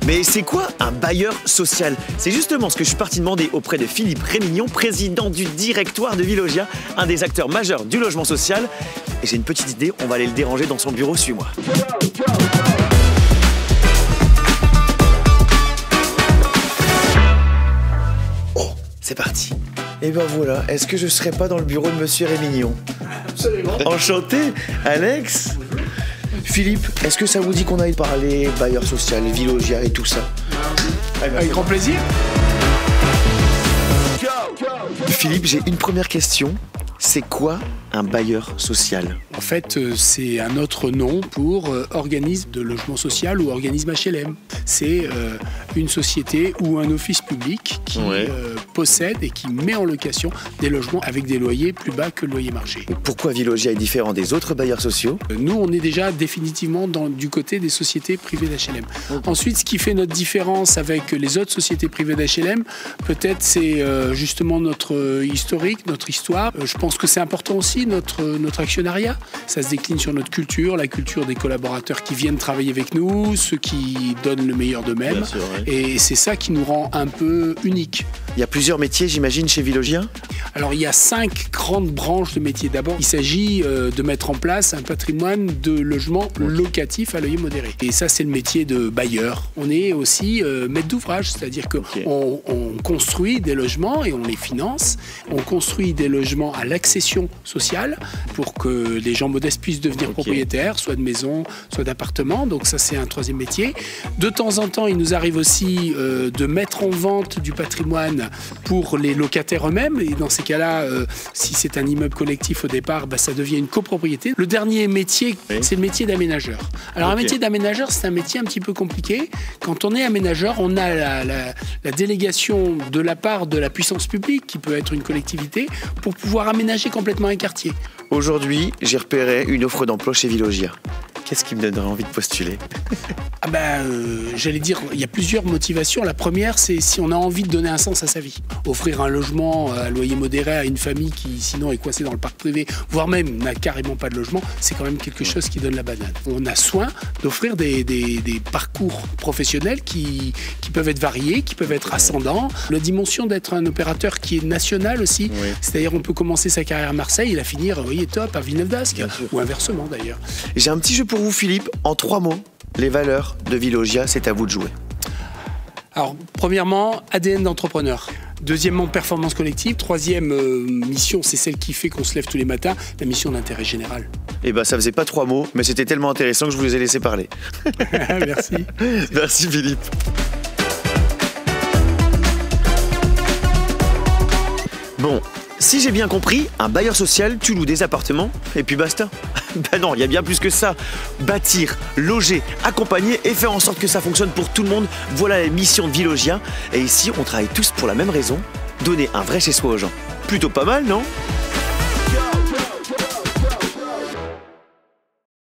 Mais c'est quoi un bailleur social? C'est justement ce que je suis parti demander auprès de Philippe Rémignon, président du directoire de Vilogia, un des acteurs majeurs du logement social. Et j'ai une petite idée, on va aller le déranger dans son bureau, suis-moi. Oh, c'est parti. Et ben voilà, est-ce que je serais pas dans le bureau de Monsieur Rémignon? Absolument. Enchanté, Alex. Philippe, est-ce que ça vous dit qu'on aille parler bailleur social, Vilogia et tout ça? Avec grand plaisir. Philippe, j'ai une première question. C'est quoi un bailleur social? En fait, c'est un autre nom pour organisme de logement social ou organisme HLM. C'est une société ou un office public qui possède et qui met en location des logements avec des loyers plus bas que le loyer marché. Et pourquoi Vilogia est différent des autres bailleurs sociaux? Nous, on est déjà définitivement du côté des sociétés privées d'HLM. Ensuite, ce qui fait notre différence avec les autres sociétés privées d'HLM, peut-être c'est justement notre historique, notre histoire. Je pense que c'est important aussi, notre actionnariat. Ça se décline sur notre culture, la culture des collaborateurs qui viennent travailler avec nous, ceux qui donnent le meilleur d'eux-mêmes. Et c'est ça qui nous rend un peu uniques. Il y a plusieurs métiers, j'imagine, chez Vilogia? Alors, il y a 5 grandes branches de métiers. D'abord, il s'agit de mettre en place un patrimoine de logements locatifs à loyer modéré. Et ça, c'est le métier de bailleur. On est aussi maître d'ouvrage, c'est-à-dire qu'on construit des logements et on les finance. On construit des logements à l'accession sociale pour que les gens modestes puissent devenir propriétaires, soit de maisons, soit d'appartements. Donc ça, c'est un troisième métier. De temps en temps, il nous arrive aussi de mettre en vente du patrimoine pour les locataires eux-mêmes. Et dans ces cas-là, si c'est un immeuble collectif au départ, ça devient une copropriété. Le dernier métier, c'est le métier d'aménageur. Alors un métier d'aménageur, c'est un métier un petit peu compliqué. Quand on est aménageur, on a la délégation de la part de la puissance publique, qui peut être une collectivité, pour pouvoir aménager complètement un quartier. Aujourd'hui, j'ai repéré une offre d'emploi chez Vilogia. Qu'est-ce qui me donnerait envie de postuler? J'allais dire, il y a plusieurs motivations. La première, c'est si on a envie de donner un sens à sa vie. Offrir un logement à loyer modéré à une famille qui, sinon, est coincée dans le parc privé, voire même n'a carrément pas de logement, c'est quand même quelque chose qui donne la banane. On a soin d'offrir des parcours professionnels qui peuvent être variés, qui peuvent être ascendants. La dimension d'être un opérateur qui est national aussi, c'est-à-dire on peut commencer sa carrière à Marseille et la finir, vous voyez, top, à Villeneuve-d'Ascq, ou inversement d'ailleurs. J'ai un petit jeu pour vous, Philippe, en 3 mots. Les valeurs de Vilogia, c'est à vous de jouer. Alors, premièrement, ADN d'entrepreneur. Deuxièmement, performance collective. Troisième mission, c'est celle qui fait qu'on se lève tous les matins, la mission d'intérêt général. Eh ben, ça faisait pas 3 mots, mais c'était tellement intéressant que je vous les ai laissés parler. Merci. Merci, Philippe. Bon, si j'ai bien compris, un bailleur social, tu loues des appartements et puis basta. Ben non, il y a bien plus que ça. Bâtir, loger, accompagner et faire en sorte que ça fonctionne pour tout le monde, voilà la mission de Vilogia. Et ici, on travaille tous pour la même raison, donner un vrai chez-soi aux gens. Plutôt pas mal, non ?